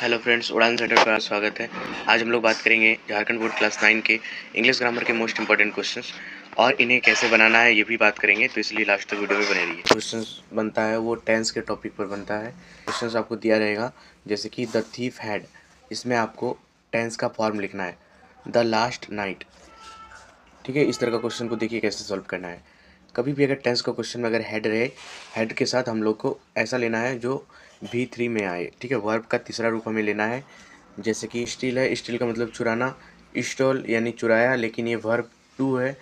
Hello friends, उड़ान centre पर स्वागत है। आज हम लोग बात करेंगे झारखंड बोर्ड क्लास 9 के इंग्लिश ग्रामर के मोस्ट इंपॉर्टेंट क्वेश्चंस और इन्हें कैसे बनाना है ये भी बात करेंगे, तो इसलिए लास्ट तक वीडियो में बने रहिए। क्वेश्चंस बनता है वो टेंस के टॉपिक पर बनता है। क्वेश्चंस आपको दिया रहेगा जैसे कि द थीफ हैड, इसमें आपको टेंस का फॉर्म लिखना है। द लास्ट नाइट, ठीक है। इस तरह का क्वेश्चन को देखिए कैसे सॉल्व करना है। कभी भी अगर टेंस का क्वेश्चन में अगर हेड रहे, हेड के साथ हम लोग को ऐसा लेना है जो V3 में आए, ठीक है। वर्ब का तीसरा रूप हमें लेना है। जैसे कि स्टील है, स्टील का मतलब चुराना, स्टॉल यानी चुराया, लेकिन ये वर्ब 2 है।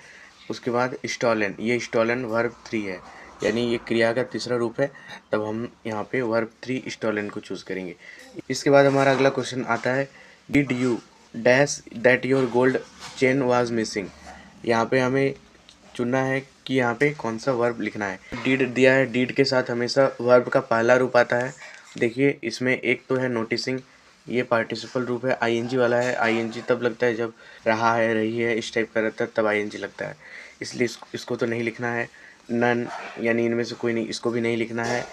उसके बाद स्टॉलन, ये स्टॉलन वर्ब 3 है, यानी ये क्रिया का तीसरा रूप है। तब हम यहाँ पे वर्ब 3 स्टॉलन को चूज़ करेंगे। इसके बाद हमारा अगला क्वेश्चन आता है, did you dash that your gold chain was missing. यहाँ पे हमें चुनना है कि यहाँ पे कौन सा वर्ब लिखना है। डीड दिया है, डीड के साथ हमेशा वर्ब का पहला रूप आता है। देखिए इसमें एक तो है नोटिसिंग, ये पार्टिसिपल रूप है, आईएनजी वाला है। आईएनजी तब लगता है जब रहा है, रही है, इस टाइप का रहता है, तब आईएनजी लगता है, इसलिए इसको तो नहीं लिखना है। नन यानी इनमें से कोई नहीं, इसको भी नहीं लिखना है।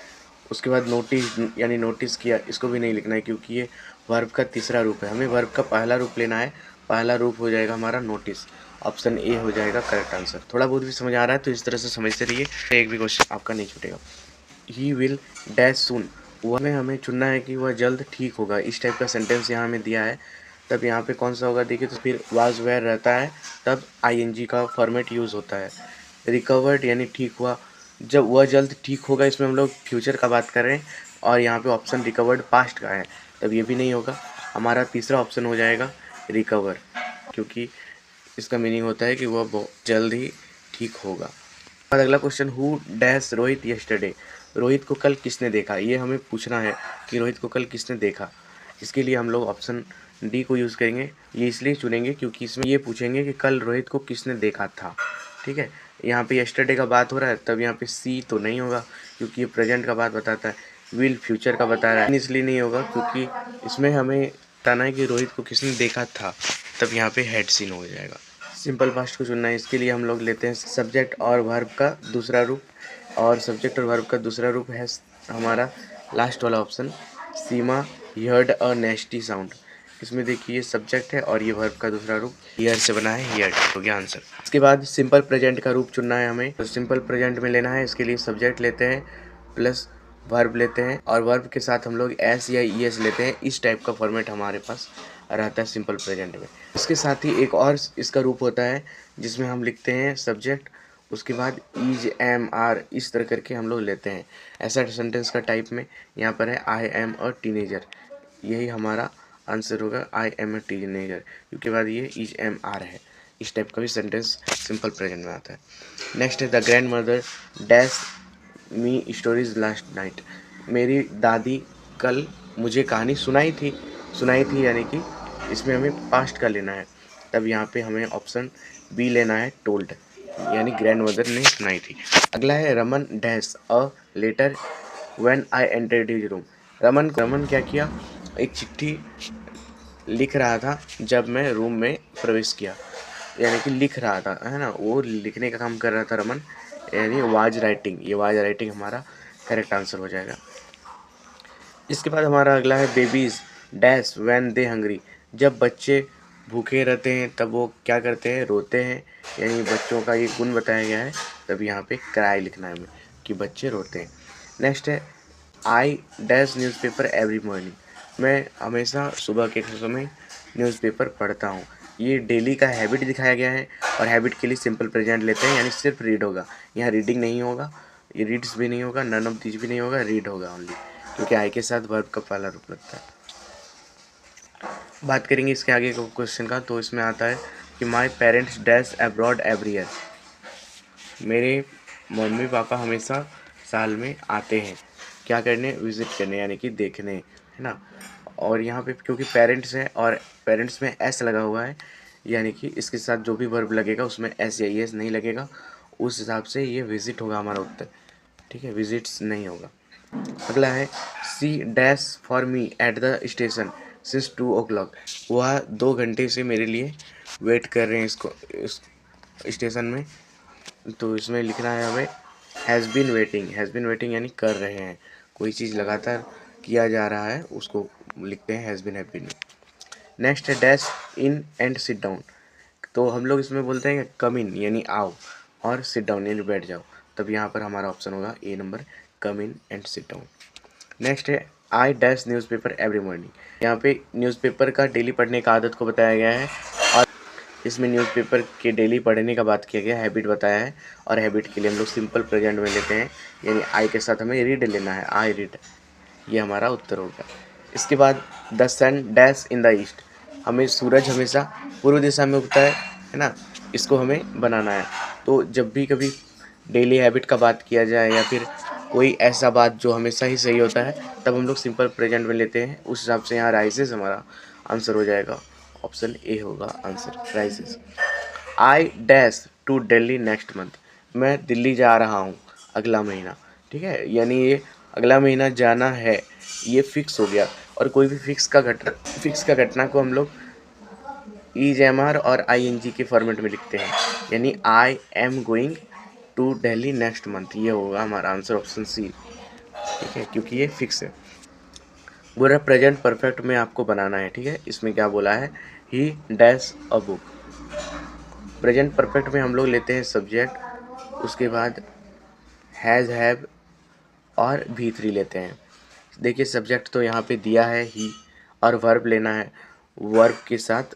उसके बाद नोटिस यानी नोटिस किया, इसको भी नहीं लिखना है क्योंकि ये वर्ब का तीसरा रूप है। हमें वर्ब का पहला रूप लेना है, पहला रूप हो जाएगा हमारा नोटिस। ऑप्शन ए हो जाएगा करेक्ट आंसर। थोड़ा बहुत भी समझ आ रहा है तो इस तरह से समझते रहिए, एक भी क्वेश्चन आपका नहीं छूटेगा। ही विल डैश सून, वह में हमें चुनना है कि वह जल्द ठीक होगा, इस टाइप का सेंटेंस यहाँ हमें दिया है। तब यहाँ पे कौन सा होगा, देखिए तो फिर वाज वेयर रहता है, तब आईएनजी का फॉर्मेट यूज़ होता है। रिकवर्ड यानी ठीक हुआ, जब वह जल्द ठीक होगा, इसमें हम लोग फ्यूचर का बात कर रहे हैं और यहाँ पे ऑप्शन रिकवर्ड पास्ट का है, तब ये भी नहीं होगा। हमारा तीसरा ऑप्शन हो जाएगा रिकवर, क्योंकि इसका मीनिंग होता है कि वह बहुत जल्द ही ठीक होगा। और अगला question, who dash Rohit yesterday, Rohit को कल किसने देखा। ये हमें पूछना है कि रोहित को कल किसने देखा। इसके लिए हम लोग ऑप्शन डी को यूज़ करेंगे। ये इसलिए चुनेंगे क्योंकि इसमें ये पूछेंगे कि कल रोहित को किसने देखा था, ठीक है। यहाँ पे यस्टरडे का बात हो रहा है, तब यहाँ पे सी तो नहीं होगा क्योंकि ये प्रेजेंट का बात बताता है। विल फ्यूचर का बता रहा है, इसलिए नहीं होगा क्योंकि इसमें हमें बताना है कि रोहित को किसने देखा था, तब यहाँ पे हेड सीन हो जाएगा। सिंपल पास्ट को चुनना है, इसके लिए हम लोग लेते हैं सब्जेक्ट और वर्ब का दूसरा रूप, और सब्जेक्ट और वर्ब का दूसरा रूप है हमारा लास्ट वाला ऑप्शन, सीमा हियर्ड अ नेस्टी साउंड। इसमें देखिए ये सब्जेक्ट है और ये वर्ब का दूसरा रूप हियर से बना है, हियर्ड हो गया आंसर। इसके बाद सिंपल प्रेजेंट का रूप चुनना है हमें, तो सिंपल प्रेजेंट में लेना है। इसके लिए सब्जेक्ट लेते हैं प्लस वर्ब लेते हैं और वर्ब के साथ हम लोग एस या ई एस लेते हैं। इस टाइप का फॉर्मेट हमारे पास रहता है सिंपल प्रेजेंट में। इसके साथ ही एक और इसका रूप होता है जिसमें हम लिखते हैं सब्जेक्ट, उसके बाद इज एम आर, इस तरह करके हम लोग लेते हैं। ऐसा सेंटेंस का टाइप में यहाँ पर है आई एम अ टीनेजर, यही हमारा आंसर होगा, आई एम अ टीनेजर, क्योंकि बाद ये इज एम आर है। इस टाइप का भी सेंटेंस सिंपल प्रेजेंट में आता है। नेक्स्ट है the grand mother dash me stories last night, मेरी दादी कल मुझे कहानी सुनाई थी यानी कि इसमें हमें पास्ट का लेना है, तब यहाँ पे हमें ऑप्शन बी लेना है टोल्ड, यानी ग्रैंड मदर ने सुनाई थी। अगला है Raman dash a letter when I entered his room, Raman क्या किया, एक चिट्ठी लिख रहा था जब मैं रूम में प्रवेश किया, यानी कि लिख रहा था, है ना, वो लिखने का काम कर रहा था रमन, यानी वाज राइटिंग। ये वाज राइटिंग हमारा करेक्ट आंसर हो जाएगा। इसके बाद हमारा अगला है babies dash when they hungry, जब बच्चे भूखे रहते हैं तब वो क्या करते हैं, रोते हैं, यानी बच्चों का ये गुण बताया गया है, तब यहाँ पे क्राई लिखना है हमें कि बच्चे रोते हैं। नेक्स्ट है I dash newspaper every morning, मैं हमेशा सुबह के समय न्यूज़पेपर पढ़ता हूँ। ये डेली का हैबिट दिखाया गया है और हैबिट के लिए सिंपल प्रेजेंट लेते हैं, यानी सिर्फ रीड होगा, यहाँ रीडिंग नहीं होगा, ये रीड्स भी नहीं होगा, नन ऑफ दीज भी नहीं होगा, रीड होगा ओनली, क्योंकि आई के साथ वर्ब का पहला रूप लगता है। बात करेंगे इसके आगे का क्वेश्चन का, तो इसमें आता है कि my parents dash abroad every year, मेरे मम्मी पापा हमेशा साल में आते हैं क्या करने, विजिट करने, यानी कि देखने, है ना। और यहाँ पे क्योंकि पेरेंट्स हैं और पेरेंट्स में एस लगा हुआ है, यानी कि इसके साथ जो भी वर्ब लगेगा उसमें एस या एस नहीं लगेगा, उस हिसाब से ये विजिट होगा हमारा उत्तर, ठीक है, विजिट्स नहीं होगा। अगला है C dash for me at the station since 2 o'clock, वह 2 घंटे से मेरे लिए वेट कर रहे हैं इसको इस स्टेशन में, तो इसमें लिखना है हमें हैज़ बीन वेटिंग यानी कर रहे हैं, कोई चीज़ लगातार किया जा रहा है उसको लिखते हैं has been have been. Next है dash in and sit down. तो हम लोग इसमें बोलते हैं कम इन यानी आओ, और सिट डाउन यानी बैठ जाओ। तब यहाँ पर हमारा ऑप्शन होगा A number, come in and sit down. Next है I dash newspaper every morning. यहाँ पे न्यूज़पेपर का डेली पढ़ने का आदत को बताया गया है, और इसमें न्यूज़पेपर के डेली पढ़ने का बात किया गया, हैबिट बताया है, और हैबिट के लिए हम लोग सिंपल प्रेजेंट में लेते हैं, यानी आई के साथ हमें रीड लेना है, आई रीड। ये हमारा उत्तर होगा। इसके बाद the sun dash in the east. हमें सूरज हमेशा पूर्व दिशा में उगता है ना, इसको हमें बनाना है। तो जब भी कभी डेली हैबिट का बात किया जाए या फिर कोई ऐसा बात जो हमेशा ही सही होता है, तब हम लोग सिंपल प्रेजेंट में लेते हैं। उस हिसाब से यहाँ राइजेस हमारा आंसर हो जाएगा, ऑप्शन ए होगा answer, rises. I dash to Delhi next month. मैं दिल्ली जा रहा हूँ अगला महीना, ठीक है, यानी ये अगला महीना जाना है, ये फिक्स हो गया। और कोई भी फिक्स का घटना को हम लोग इज एम आर और आई एन जी के फॉर्मेट में लिखते हैं, यानी I am going to Delhi next month. ये होगा हमारा आंसर, ऑप्शन सी, ठीक है, क्योंकि ये फिक्स है। पूरा प्रेजेंट परफेक्ट में आपको बनाना है, ठीक है। इसमें क्या बोला है, ही dash a book. Present perfect में हम लोग लेते हैं सब्जेक्ट, उसके बाद हैज़ हैव और V3 लेते हैं। देखिए सब्जेक्ट तो यहाँ पे दिया है ही, और वर्ब लेना है, वर्ब के साथ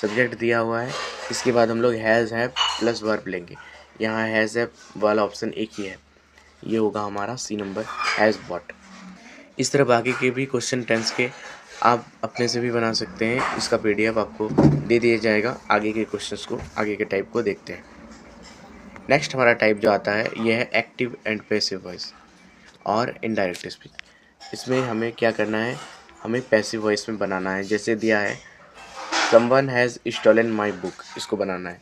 सब्जेक्ट दिया हुआ है। इसके बाद हम लोग हैज़ हैव प्लस वर्ब लेंगे। यहाँ हैज़ हैव वाला ऑप्शन एक ही है, ये होगा हमारा सी नंबर, हैज़ बॉट। इस तरह बाकी के भी क्वेश्चन टेंस के आप अपने से भी बना सकते हैं। इसका PDF आपको दे दिया जाएगा। आगे के क्वेश्चंस को, आगे के टाइप को देखते हैं। नेक्स्ट हमारा टाइप जो आता है ये है एक्टिव एंड पैसिव वॉइस और इनडायरेक्ट स्पीच। इसमें हमें क्या करना है, हमें पैसिव वॉइस में बनाना है। जैसे दिया है someone has stolen my book, इसको बनाना है।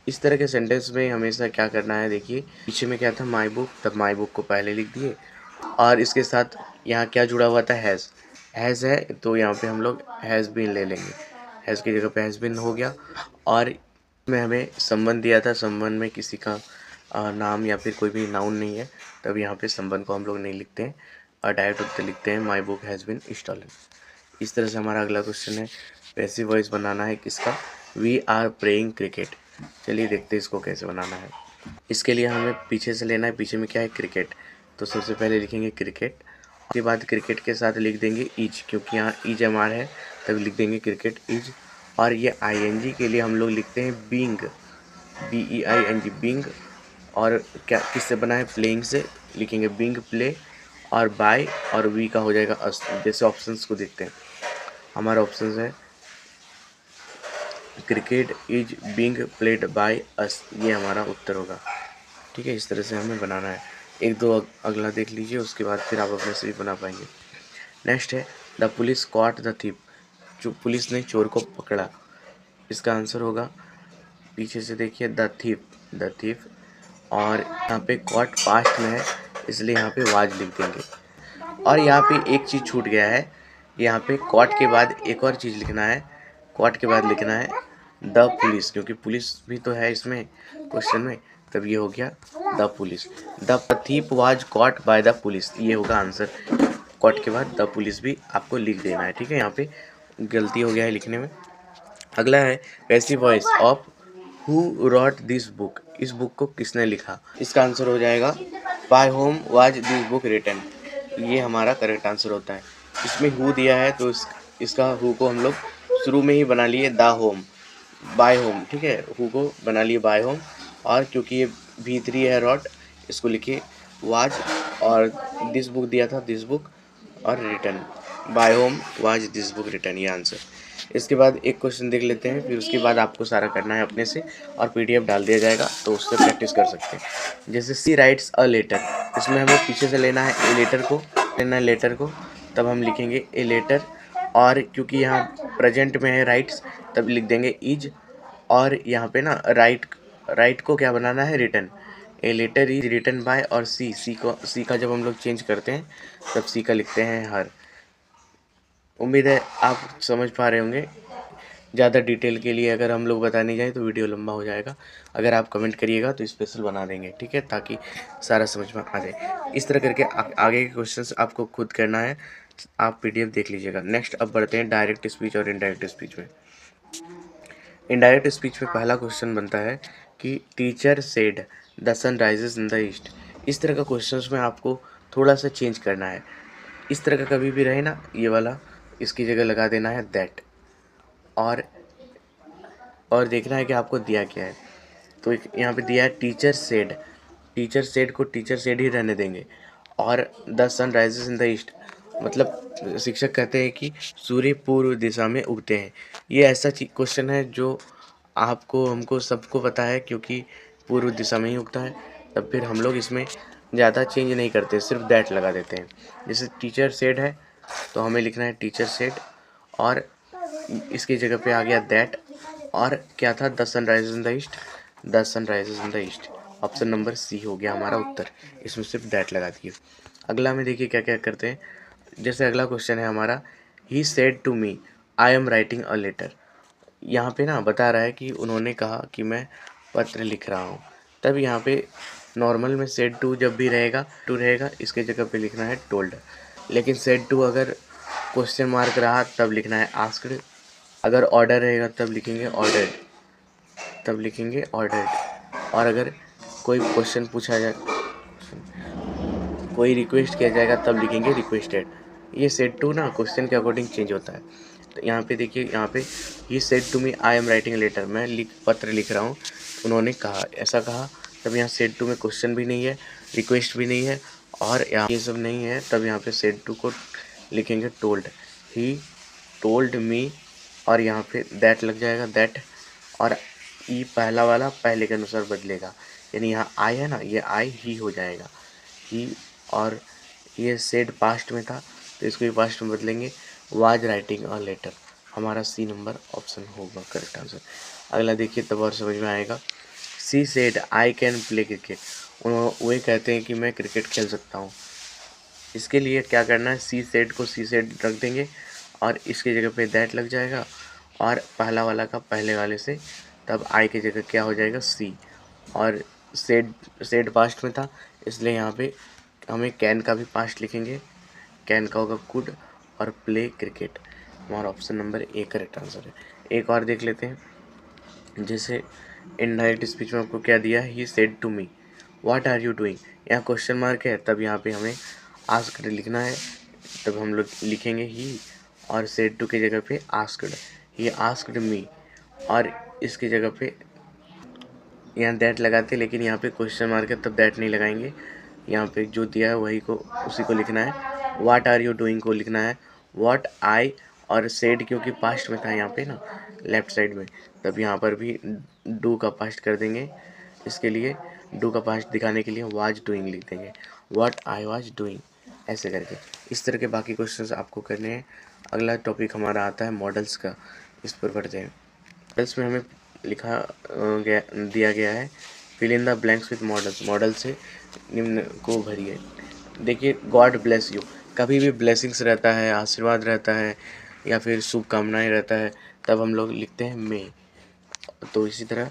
इस तरह के सेंटेंस में हमेशा क्या करना है, देखिए पीछे में क्या था माई बुक, तब माई बुक को पहले लिख दिए, और इसके साथ यहाँ क्या जुड़ा हुआ था, हैज़ है, तो यहाँ पे हम लोग हैज़ बीन ले लेंगे। हैज़ की जगह पे हैज़ बीन हो गया। और इसमें हमें संबंध दिया था, संबंध में किसी का नाम या फिर कोई भी नाउन नहीं है, तब यहाँ पे संबंध को हम लोग नहीं लिखते हैं और डायरेक्ट उत्तर लिखते हैं my book has been stolen. इस तरह से हमारा अगला क्वेश्चन है पैसिव वॉइस बनाना है किसका, वी आर प्लेइंग क्रिकेट। चलिए देखते हैं इसको कैसे बनाना है। इसके लिए हमें पीछे से लेना है, पीछे में क्या है, क्रिकेट। तो सबसे पहले लिखेंगे क्रिकेट, उसके बाद क्रिकेट के साथ लिख देंगे इज, क्योंकि यहाँ इज एम आर है, तब लिख देंगे क्रिकेट इज। और ये ING के लिए हम लोग लिखते हैं बीइंग, BEING, बीइंग। और क्या किससे बना है, प्लेइंग से, लिखेंगे बीइंग प्ले, और बाय और वी का हो जाएगा अस। जैसे ऑप्शंस को देखते हैं, हमारा ऑप्शन है cricket is being played by us, ये हमारा उत्तर होगा, ठीक है। इस तरह से हमें बनाना है। एक दो अगला देख लीजिए, उसके बाद फिर आप अपने से भी बना पाएंगे। नेक्स्ट है the police caught the thief, जो पुलिस ने चोर को पकड़ा। इसका आंसर होगा, पीछे से देखिए द थीप, और यहाँ पे कॉट पास्ट में है, इसलिए यहाँ पे वाज लिख देंगे। और यहाँ पे एक चीज़ छूट गया है, यहाँ पे कॉट के बाद एक और चीज़ लिखना है, कॉट के बाद लिखना है द पुलिस, क्योंकि पुलिस भी तो है इसमें क्वेश्चन में, तब ये हो गया the police. The thief was caught by the police, ये होगा आंसर। कॉट के बाद द पुलिस भी आपको लिख देना है, ठीक है। यहाँ पे गलती हो गया है लिखने में। अगला है passive voice of who wrote this book, इस बुक को किसने लिखा। इसका आंसर हो जाएगा by whom was this book written, ये हमारा करेक्ट आंसर होता है। इसमें हु दिया है, तो इसका हु को हम लोग शुरू में ही बना लिए द होम, बाय होम, ठीक है, हु को बना लिए बाय होम। और क्योंकि ये V3 है रॉट, इसको लिखिए वाज, और दिस बुक दिया था दिस बुक, और written by whom was this book written, ये आंसर। इसके बाद एक क्वेश्चन देख लेते हैं, फिर उसके बाद आपको सारा करना है अपने से, और PDF डाल दिया जाएगा, तो उससे प्रैक्टिस कर सकते हैं। जैसे सी राइट्स अ लेटर, इसमें हमें पीछे से लेना है ए लेटर को, तब हम लिखेंगे ए लेटर। और क्योंकि यहाँ प्रेजेंट में है राइट्स, तब लिख देंगे इज। और यहाँ पे ना राइट को क्या बनाना है, written. A letter is written by, और सी का जब हम लोग चेंज करते हैं, तब सी का लिखते हैं हर। उम्मीद है आप समझ पा रहे होंगे। ज़्यादा डिटेल के लिए अगर हम लोग बताने जाएँ तो वीडियो लंबा हो जाएगा। अगर आप कमेंट करिएगा तो स्पेशल बना देंगे, ठीक है, ताकि सारा समझ में आ जाए। इस तरह करके आगे के क्वेश्चंस आपको खुद करना है, आप पीडीएफ देख लीजिएगा। नेक्स्ट अब बढ़ते हैं डायरेक्ट स्पीच और इनडायरेक्ट स्पीच में। इनडायरेक्ट स्पीच में पहला क्वेश्चन बनता है कि teacher said the sun rises in the east. इस तरह का क्वेश्चंस में आपको थोड़ा सा चेंज करना है। इस तरह का कभी भी रहे ना, ये वाला इसकी जगह लगा देना है दैट, और देखना है कि आपको दिया क्या है। तो यहाँ पे दिया है टीचर सेड। टीचर सेड को टीचर सेड ही रहने देंगे, और the sun rises in the east मतलब शिक्षक कहते हैं कि सूर्य पूर्व दिशा में उगते हैं। ये ऐसा क्वेश्चन है जो आपको हमको सबको पता है, क्योंकि पूर्व दिशा में ही उगता है। तब फिर हम लोग इसमें ज़्यादा चेंज नहीं करते, सिर्फ दैट लगा देते हैं। जैसे टीचर सेड है तो हमें लिखना है टीचर सेड, और इसकी जगह पे आ गया दैट, और क्या था, the sun rises in the east, the sun rises in the east. Option number C हो गया हमारा उत्तर, इसमें सिर्फ दैट लगा दिए। अगला में देखिए क्या क्या करते हैं। जैसे अगला क्वेश्चन है हमारा, he said to me I am writing a letter. यहाँ पे ना बता रहा है कि उन्होंने कहा कि मैं पत्र लिख रहा हूँ। तब यहाँ पे नॉर्मल में सेड टू जब भी रहेगा, टू रहेगा, इसके जगह पे लिखना है टोल्ड। लेकिन सेड टू अगर क्वेश्चन मार्क रहा तब लिखना है आस्क्ड। अगर ऑर्डर रहेगा तब लिखेंगे ऑर्डर्ड, तब लिखेंगे ऑर्डर्ड। और अगर कोई क्वेश्चन पूछा जाए, कोई रिक्वेस्ट किया जाएगा तब लिखेंगे रिक्वेस्टेड। ये सेड टू ना क्वेश्चन के अकॉर्डिंग चेंज होता है। तो यहाँ पे देखिए, यहाँ पे he said to me I am writing letter, मैं पत्र लिख रहा हूँ, उन्होंने कहा, ऐसा कहा। तब यहाँ सेड टू में क्वेश्चन भी नहीं है, रिक्वेस्ट भी नहीं है, और यहाँ ये सब नहीं है। तब यहाँ पे सेड टू को लिखेंगे टोल्ड। ही टोल्ड मी, और यहाँ पे दैट लग जाएगा, दैट, और ई पहला वाला पहले के अनुसार बदलेगा। यानी यहाँ आई है ना, ये आई ही हो जाएगा, ही। और ये सेड पास्ट में था तो इसको भी पास्ट में बदलेंगे, वाज राइटिंग अ लेटर। हमारा सी नंबर ऑप्शन होगा करेक्ट आंसर। अगला देखिए तब और समझ में आएगा। She said I can play cricket. वे कहते हैं कि मैं क्रिकेट खेल सकता हूँ। इसके लिए क्या करना है, सी सेड को सी सेड रख देंगे, और इसकी जगह पे दैट लग जाएगा, और पहला वाला का पहले वाले से, तब आई की जगह क्या हो जाएगा, सी। और सेड पास्ट में था, इसलिए यहाँ पे हमें कैन का भी पास्ट लिखेंगे, कैन का होगा कुड, और प्ले क्रिकेट। हमारा option number A correct answer है। एक और देख लेते हैं। जैसे इनडायरेक्ट स्पीच में आपको क्या दिया है, he said to me what are you doing. यहाँ क्वेश्चन मार्क है, तब यहाँ पे हमें आस्क्ड लिखना है। तब हम लोग लिखेंगे ही, और सेड टू की जगह पे आस्क्ड, ही आस्क्ड मी, और इसकी जगह पे यहाँ दैट लगाते, लेकिन यहाँ पे क्वेश्चन मार्क है तब दैट नहीं लगाएंगे। यहाँ पे जो दिया है वही को, उसी को लिखना है। व्हाट आर यू डूइंग को लिखना है व्हाट आई, और सेड क्योंकि पास्ट में था यहाँ पे ना लेफ्ट साइड में, तब यहाँ पर भी डू का पास्ट कर देंगे। इसके लिए डू का पास्ट दिखाने के लिए वाज डूइंग लिख देंगे, व्हाट आई वाज डूइंग, ऐसे करके। इस तरह के बाकी क्वेश्चंस आपको करने हैं। अगला टॉपिक हमारा आता है मॉडल्स का, इस पर पढ़ते हैं। मॉडल्स में हमें लिखा दिया गया है, fill in the blanks with modals. Modal से निम्न को भरिए। देखिए, गॉड ब्लेस यू, कभी भी ब्लेसिंग्स रहता है, आशीर्वाद रहता है, या फिर शुभकामनाएं रहता है, तब हम लोग लिखते हैं मे। तो इसी तरह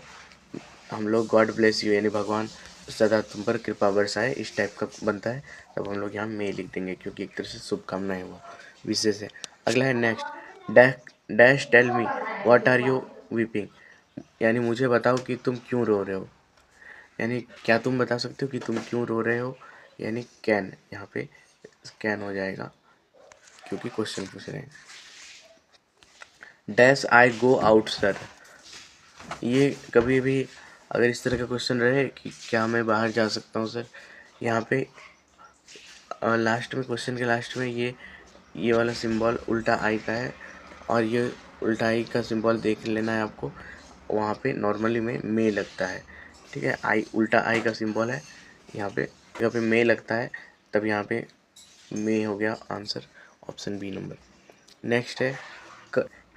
हम लोग गॉड ब्लेस यू यानी भगवान सदा तुम पर कृपा बरसाए, इस टाइप का बनता है। तब हम लोग यहाँ मे लिख देंगे, क्योंकि एक तरह से शुभकामनाएं हुआ, विशेष है। अगला है next, dash tell me what are you weeping. यानी मुझे बताओ कि तुम क्यों रो रहे हो, यानी क्या तुम बता सकते हो कि तुम क्यों रो रहे हो, यानी कैन, यहाँ पे कैन हो जाएगा क्योंकि क्वेश्चन पूछ रहे हैं। Dash I go out sir, ये कभी भी अगर इस तरह का क्वेश्चन रहे कि क्या मैं बाहर जा सकता हूँ सर, यहाँ पे लास्ट में, क्वेश्चन के लास्ट में ये वाला सिंबल उल्टा आई का है, और ये उल्टा आई का सिंबल देख लेना है आपको। वहाँ पे नॉर्मली में मे लगता है, ठीक है। आई उल्टा आई का सिंबल है, यहाँ पे मे लगता है, तब यहाँ पे मे हो गया answer, option B number. Next है,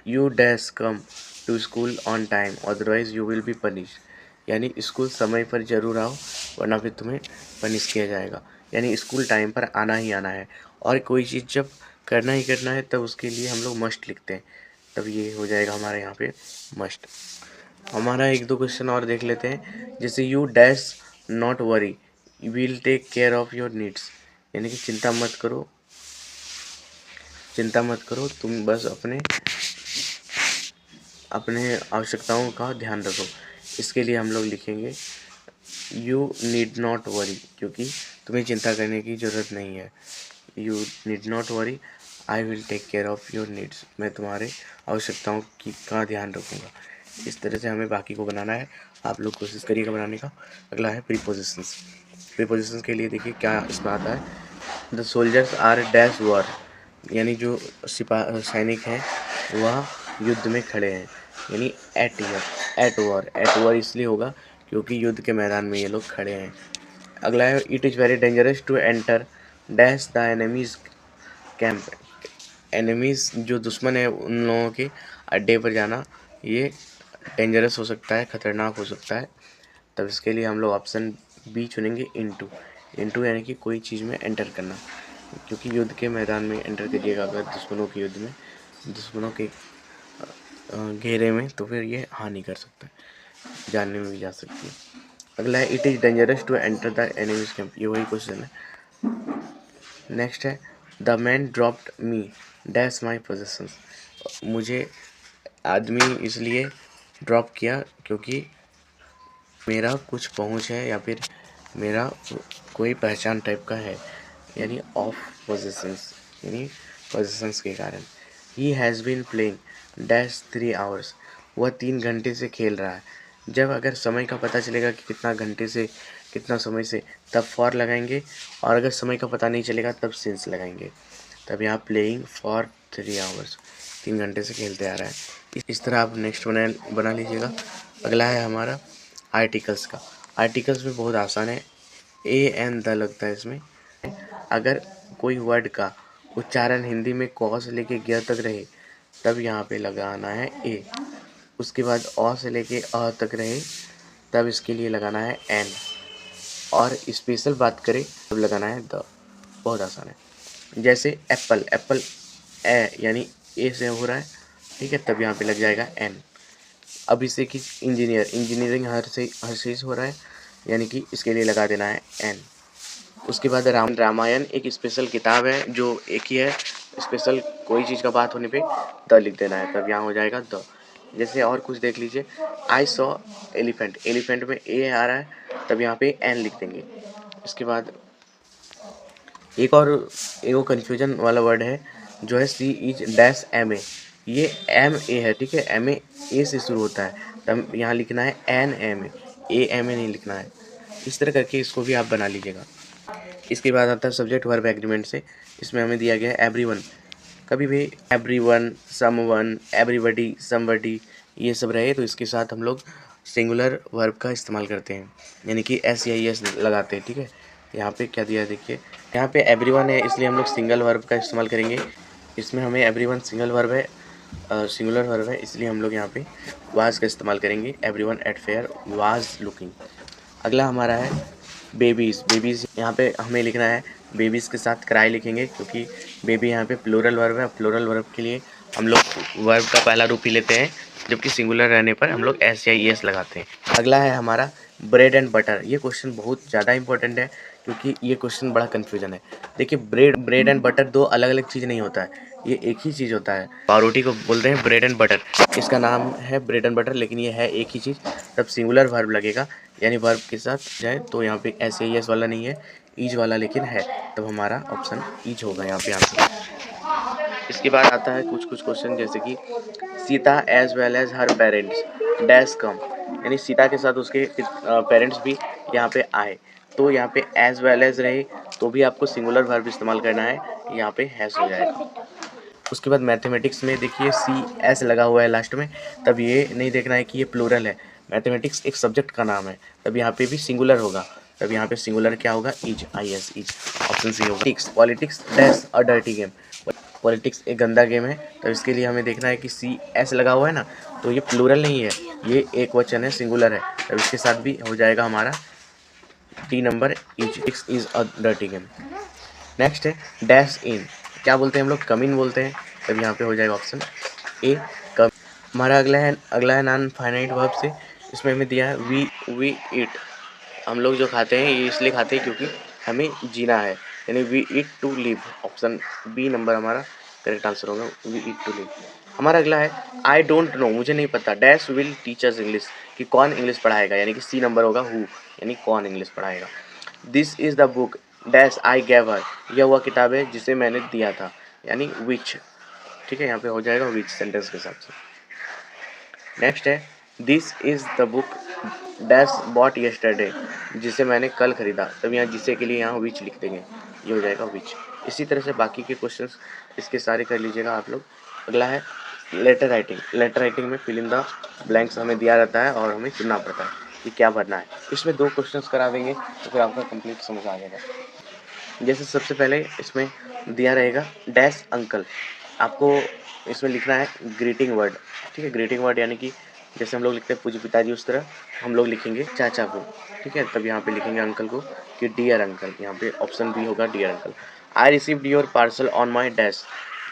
you dash come to school on time otherwise you will be punish. यानी स्कूल समय पर जरूर आओ, वरना फिर तुम्हें पनिश किया जाएगा। यानी स्कूल टाइम पर आना ही आना है, और कोई चीज़ जब करना ही करना है तब उसके लिए हम लोग मस्ट लिखते हैं, तब ये हो जाएगा हमारे यहाँ पे मस्ट। हमारा एक दो क्वेश्चन और देख लेते हैं। जैसे you dash not worry will take care of your needs, यानी कि चिंता मत करो, चिंता मत करो, तुम बस अपने अपने आवश्यकताओं का ध्यान रखो। इसके लिए हम लोग लिखेंगे यू नीड नॉट वरी, क्योंकि तुम्हें चिंता करने की ज़रूरत नहीं है। You need not worry, I will take care of your needs, मैं तुम्हारे आवश्यकताओं की का ध्यान रखूँगा। इस तरह से हमें बाकी को बनाना है, आप लोग कोशिश करिएगा बनाने का। अगला है प्रीपोजिशंस। प्रीपोजिशंस के लिए देखिए क्या इसमें आता है। The soldiers are dash war, यानी जो सैनिक हैं वह युद्ध में खड़े हैं, यानी एट वॉर इसलिए होगा क्योंकि युद्ध के मैदान में ये लोग खड़े हैं। अगला है it is very dangerous to enter dash the enemies camp, enemies जो दुश्मन है उन लोगों के अड्डे पर जाना ये डेंजरस हो सकता है, ख़तरनाक हो सकता है। तब इसके लिए हम लोग ऑप्शन बी चुनेंगे, इनटू यानी कि कोई चीज़ में एंटर करना, क्योंकि युद्ध के मैदान में एंटर करिएगा अगर दुश्मनों के युद्ध में, दुश्मनों के घेरे में, तो फिर ये हानि कर सकता है, जानने में भी जा सकती है। अगला है it is dangerous to enter the enemies camp, ये वही क्वेश्चन है। नेक्स्ट है the man dropped me dash my possessions, मुझे आदमी इसलिए ड्रॉप किया क्योंकि मेरा कुछ पहुंच है या फिर मेरा कोई पहचान टाइप का है, यानी ऑफ पोजेशंस, यानी पोजेशंस के कारण। He has been playing dash 3 hours, वह 3 घंटे से खेल रहा है। जब अगर समय का पता चलेगा कि कितना घंटे से कितना समय से, तब फॉर लगाएंगे, और अगर समय का पता नहीं चलेगा तब सिंस लगाएंगे। तब यहाँ प्लेइंग फॉर 3 आवर्स, 3 घंटे से खेलते आ रहा है। इस तरह आप नेक्स्ट बना लीजिएगा। अगला है हमारा आर्टिकल्स का। आर्टिकल्स में बहुत आसान है, ए एन द लगता है इसमें। अगर कोई वर्ड का उच्चारण हिंदी में क से लेके ग तक रहे तब यहाँ पे लगाना है ए, उसके बाद अ से लेके अ तक रहे तब इसके लिए लगाना है एन, और स्पेशल बात करें तब लगाना है द। बहुत आसान है। जैसे एप्पल, एप्पल ए यानी ए से हो रहा है, ठीक है, तब यहाँ पे लग जाएगा एन। अब इसे कि इंजीनियर, इंजीनियरिंग हर चीज़ हो रहा है, यानी कि इसके लिए लगा देना है एन। उसके बाद रामायण एक स्पेशल किताब है जो एक ही है, स्पेशल कोई चीज़ का बात होने पे द लिख देना है, तब यहाँ हो जाएगा द। जैसे और कुछ देख लीजिए, आई सॉ एलिफेंट, एलिफेंट में ए आ रहा है तब यहाँ पे एन लिख देंगे। इसके बाद एक और एगो कन्फ्यूजन वाला वर्ड है जो है सी इज डैश एम ए, ये एम ए है, ठीक है, एम ए से शुरू होता है, तब यहाँ लिखना है एन एम एम ए नहीं लिखना है। इस तरह करके इसको भी आप बना लीजिएगा। इसके बाद आता है सब्जेक्ट वर्ब एग्रीमेंट से। इसमें हमें दिया गया है एवरीवन, कभी भी एवरीवन, समवन, एवरीबॉडी, समबडी ये सब रहे तो इसके साथ हम लोग सिंगुलर वर्ब का इस्तेमाल करते हैं, यानी कि एस या एस लगाते हैं, ठीक है। यहाँ पे क्या दिया है देखिए, यहाँ पे एवरीवन है इसलिए हम लोग सिंगल वर्ब का इस्तेमाल करेंगे। इसमें हमें एवरीवन सिंगल वर्ब है, सिंगुलर वर्ब है, इसलिए हम लोग यहाँ पे वाज का इस्तेमाल करेंगे। Everyone at fair was looking. अगला हमारा है बेबीज़, बेबीज़ यहाँ पे हमें लिखना है, बेबीज़ के साथ क्राई लिखेंगे क्योंकि बेबी यहाँ पे प्लूरल वर्ब है। प्लूरल वर्ब के लिए हम लोग वर्ब का पहला रूप ही लेते हैं, जबकि सिंगुलर रहने पर हम लोग एस या एस लगाते हैं। अगला है हमारा ब्रेड एंड बटर। ये क्वेश्चन बहुत ज़्यादा इंपॉर्टेंट है क्योंकि ये क्वेश्चन बड़ा कन्फ्यूजन है। देखिए ब्रेड एंड बटर दो अलग अलग चीज़ नहीं होता है, ये एक ही चीज़ होता है। पावरोटी को बोलते हैं ब्रेड एंड बटर, इसका नाम है ब्रेड एंड बटर, लेकिन ये है एक ही चीज़। तब सिंगुलर वर्ब लगेगा, यानी वर्ब के साथ जाए तो यहाँ पे एस या एस वाला नहीं है, ईज वाला लेकिन है, तब हमारा ऑप्शन ईज होगा यहाँ पे आंसर। इसके बाद आता है कुछ क्वेश्चन, जैसे कि सीता एज वेल एज हर पेरेंट्स डैश कम, यानी सीता के साथ उसके पेरेंट्स भी यहाँ पे आए, तो यहाँ पे एज वेल एज रहे तो भी आपको सिंगुलर वर्ब इस्तेमाल करना है, यहाँ पे हैज़ हो जाएगा। उसके बाद मैथमेटिक्स में देखिए सी एस लगा हुआ है लास्ट में, तब ये नहीं देखना है कि ये प्लूरल है, मैथमेटिक्स एक सब्जेक्ट का नाम है, तब यहाँ पे भी सिंगुलर होगा, तब यहाँ पे सिंगुलर क्या होगा, is, I S, is, option C होगा। Politics dash a dirty game, politics एक गंदा गेम है, तब इसके लिए हमें देखना है कि सी एस लगा हुआ है ना, तो ये प्लूरल नहीं है, ये एक वचन है, सिंगुलर है, तब इसके साथ भी हो जाएगा हमारा T number, is a dirty game. Next है डैश इन, क्या बोलते हैं हम लोग, कम इन बोलते हैं, तब यहाँ पे हो जाएगा ऑप्शन ए कम। हमारा अगला है नॉन फाइनाइट वर्ब से। इसमें हमें दिया है वी ईट, हम लोग जो खाते हैं ये इसलिए खाते हैं क्योंकि हमें जीना है, यानी we eat to live, option B number हमारा करेक्ट आंसर होगा वी ईट टू लिव। हमारा अगला है आई डोंट नो, मुझे नहीं पता, डैश विल टीचर्स इंग्लिश, कि कौन इंग्लिश पढ़ाएगा, यानी कि सी नंबर होगा हु, यानी कौन इंग्लिश पढ़ाएगा। This is the book dash I gave her, यह वह किताब है जिसे मैंने दिया था, यानी विच। ठीक है, यहाँ पे हो जाएगा विच सेंटेंस के हिसाब से। नेक्स्ट है this is the book dash bought yesterday, जिसे मैंने कल खरीदा, तब यहाँ जिसे के लिए यहाँ विच लिख देंगे, ये हो जाएगा विच। इसी तरह से बाकी के क्वेश्चंस इसके सारे कर लीजिएगा आप लोग। अगला है लेटर राइटिंग। लेटर राइटिंग में फिल इन द ब्लैंक्स हमें दिया रहता है और हमें चुनना पड़ता है कि क्या भरना है। इसमें 2 क्वेश्चंस करा देंगे तो फिर आपका कंप्लीट समझ आ जाएगा। जैसे सबसे पहले इसमें दिया रहेगा डैश अंकल, आपको इसमें लिखना है ग्रीटिंग वर्ड। ठीक है, ग्रीटिंग वर्ड यानी कि जैसे हम लोग लिखते हैं पूज्य पिताजी, उस तरह हम लोग लिखेंगे चाचा को। ठीक है, तब यहाँ पे लिखेंगे अंकल को कि डियर अंकल, यहाँ पे ऑप्शन बी होगा dear uncle. I received your parcel on my dash,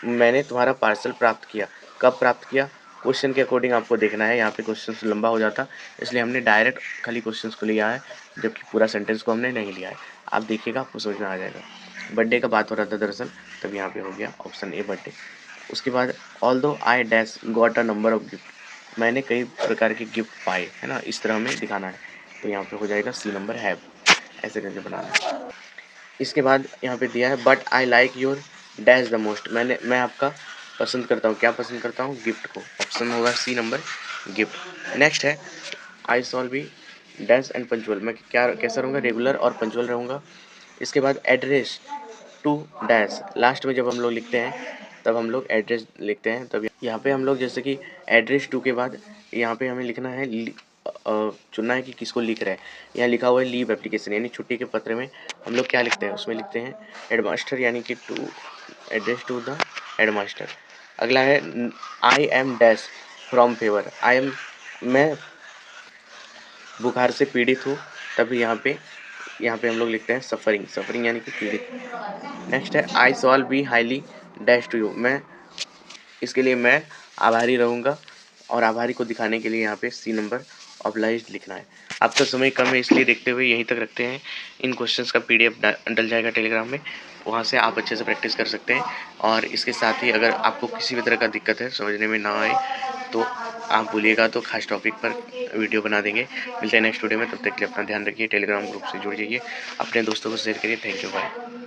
मैंने तुम्हारा पार्सल प्राप्त किया, कब प्राप्त किया, क्वेश्चन के अकॉर्डिंग आपको देखना है। यहाँ पे क्वेश्चन लंबा हो जाता, इसलिए हमने डायरेक्ट खाली क्वेश्चन को लिया है, जबकि पूरा सेंटेंस को हमने नहीं लिया है। आप देखिएगा, आपको समझ में आ जाएगा। बर्थडे का बात हो रहा था दरअसल, तब यहाँ पे हो गया ऑप्शन ए बर्थडे। उसके बाद ऑल दो I dash got a number of gift, मैंने कई प्रकार के गिफ्ट पाए, है ना, इस तरह हमें दिखाना है। तो यहाँ पे हो जाएगा सी नंबर हैव, ऐसे करके बनाना है। इसके बाद यहाँ पे दिया है but I like your dash the most, मैं आपका पसंद करता हूँ, क्या पसंद करता हूँ, गिफ्ट को, ऑप्शन होगा सी नंबर गिफ्ट। नेक्स्ट है I shall be dash and punctual, मैं क्या कैसा रहूँगा, रेगुलर और पंचुअल रहूँगा। इसके बाद एड्रेस टू डैश, लास्ट में जब हम लोग लिखते हैं तब हम लोग एड्रेस लिखते हैं, तब यहाँ पे हम लोग जैसे कि एड्रेस टू के बाद यहाँ पे हमें लिखना है चुनना है कि किसको लिख रहे हैं। यहाँ लिखा हुआ है लीव एप्लीकेशन, यानी छुट्टी के पत्र में हम लोग क्या लिखते हैं, उसमें लिखते हैं हेडमास्टर, यानी कि to address to the headmaster. अगला है I am dash from fever, I am, मैं बुखार से पीड़ित हूँ, तभी यहाँ पे हम लोग लिखते हैं सफरिंग, सफरिंग यानी कि पीड़ित। नेक्स्ट है I shall be highly dash to you, मैं इसके लिए मैं आभारी रहूँगा, और आभारी को दिखाने के लिए यहाँ पे सी नंबर ऑब्लाइज्ड लिखना है। आपका समय कम है, इसलिए देखते हुए यहीं तक रखते हैं। इन क्वेश्चंस का पीडीएफ डल जाएगा टेलीग्राम में, वहाँ से आप अच्छे से प्रैक्टिस कर सकते हैं। और इसके साथ ही अगर आपको किसी भी तरह का दिक्कत है, समझने में ना आए, तो आप बोलिएगा, तो खास टॉपिक पर वीडियो बना देंगे। मिलते हैं नेक्स्ट वीडियो में, तब तक के लिए अपना ध्यान रखिए, टेलीग्राम ग्रुप से जुड़ जाइए, अपने दोस्तों को शेयर करिए। Thank you, bye.